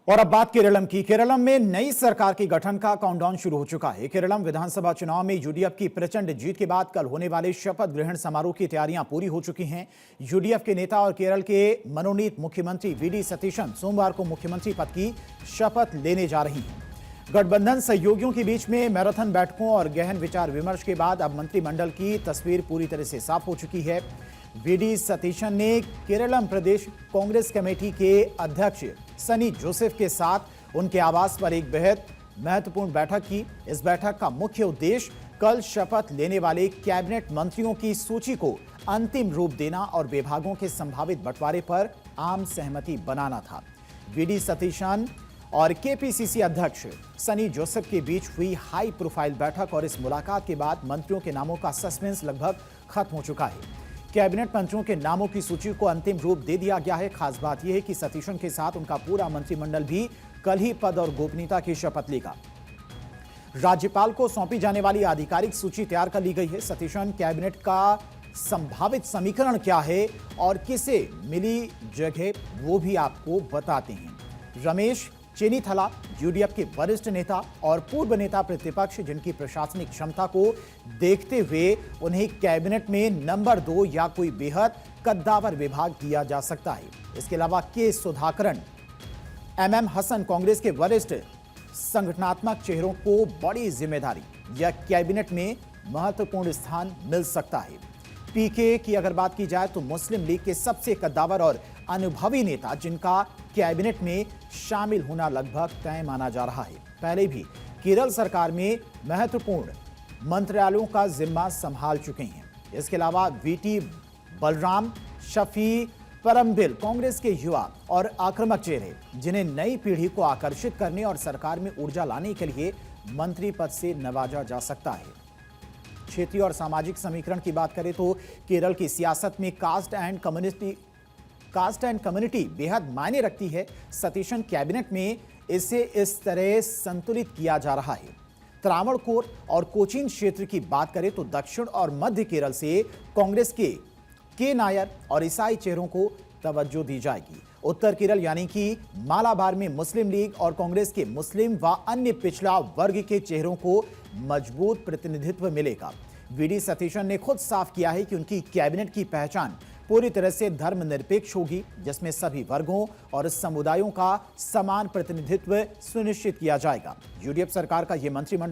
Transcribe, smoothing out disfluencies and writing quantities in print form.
और अब बात केरलम की। केरलम में नई सरकार के गठन का काउंटडाउन शुरू हो चुका है। केरलम विधानसभा चुनाव में यूडीएफ की प्रचंड जीत के बाद कल होने वाले शपथ ग्रहण समारोह की तैयारियां पूरी हो चुकी हैं। यूडीएफ के नेता और केरल के मनोनीत मुख्यमंत्री वीडी सतीशन सोमवार को मुख्यमंत्री पद की शपथ लेने जा रही हैं। गठबंधन सहयोगियों के बीच में मैराथन बैठकों और गहन विचार विमर्श के बाद अब मंत्रिमंडल की तस्वीर पूरी तरह से साफ हो चुकी है। वीडी सतीशन ने केरलम प्रदेश कांग्रेस कमेटी के अध्यक्ष सनी जोसेफ के साथ उनके आवास पर एक बेहद महत्वपूर्ण बैठक की। इस बैठक का मुख्य उद्देश्य कल शपथ लेने वाले कैबिनेट मंत्रियों की सूची को अंतिम रूप देना और विभागों के संभावित बंटवारे पर आम सहमति बनाना था। वीडी सतीशन और केपीसीसी अध्यक्ष सनी जोसेफ के बीच हुई हाई प्रोफाइल बैठक और इस मुलाकात के बाद मंत्रियों के नामों का सस्पेंस लगभग खत्म हो चुका है। कैबिनेट मंत्रियों के नामों की सूची को अंतिम रूप दे दिया गया है। खास बात यह है कि सतीशन के साथ उनका पूरा मंत्रिमंडल भी कल ही पद और गोपनीयता की शपथ लेगा। राज्यपाल को सौंपी जाने वाली आधिकारिक सूची तैयार कर ली गई है। सतीशन कैबिनेट का संभावित समीकरण क्या है और किसे मिली जगह वो भी आपको बताते हैं। रमेश चेनीथला यूडीएफ के वरिष्ठ नेता और पूर्व नेता प्रतिपक्ष, जिनकी प्रशासनिक क्षमता को देखते हुए उन्हें कैबिनेट में नंबर 2 या कोई बेहद कद्दावर विभाग दिया जा सकता है। इसके अलावा के सुधाकरन, एमएम हसन, कांग्रेस के वरिष्ठ संगठनात्मक चेहरों को बड़ी जिम्मेदारी या कैबिनेट में महत्वपूर्ण स्थान मिल सकता है। पीके की अगर बात की जाए तो मुस्लिम लीग के सबसे कद्दावर और अनुभवी नेता, जिनका कैबिनेट में शामिल होना लगभग तय माना जा रहा है। पहले भी केरल सरकार में महत्वपूर्ण मंत्रालयों का जिम्मा संभाल चुके हैं। इसके अलावा वीटी बलराम, शफी परमबिल, कांग्रेस के युवा और आक्रामक चेहरे, जिन्हें नई पीढ़ी को आकर्षित करने और सरकार में ऊर्जा लाने के लिए मंत्री पद से नवाजा जा सकता है। क्षेत्रीय और सामाजिक समीकरण की बात करें तो केरल की सियासत में कास्ट एंड कम्युनिटी बेहद मायने रखती है। सतीशन कैबिनेट में इसे इस तरह संतुलित किया जा रहा है। त्रावणकोर और कोचीन क्षेत्र की बात करें तो दक्षिण और मध्य केरल से कांग्रेस के नायर और ईसाई चेहरों को तवज्जो दी जाएगी। उत्तर केरल यानी कि मालाबार में मुस्लिम लीग और कांग्रेस के मुस्लिम व अन्य पिछड़ा वर्ग के चेहरों को मजबूत प्रतिनिधित्व मिलेगा। वीडी सतीशन ने खुद साफ किया है कि उनकी कैबिनेट की पहचान पूरी तरह से धर्मनिरपेक्ष होगी, जिसमें सभी वर्गों और समुदायों का समान प्रतिनिधित्व सुनिश्चित किया जाएगा। यूडीएफ सरकार का यह मंत्रिमंडल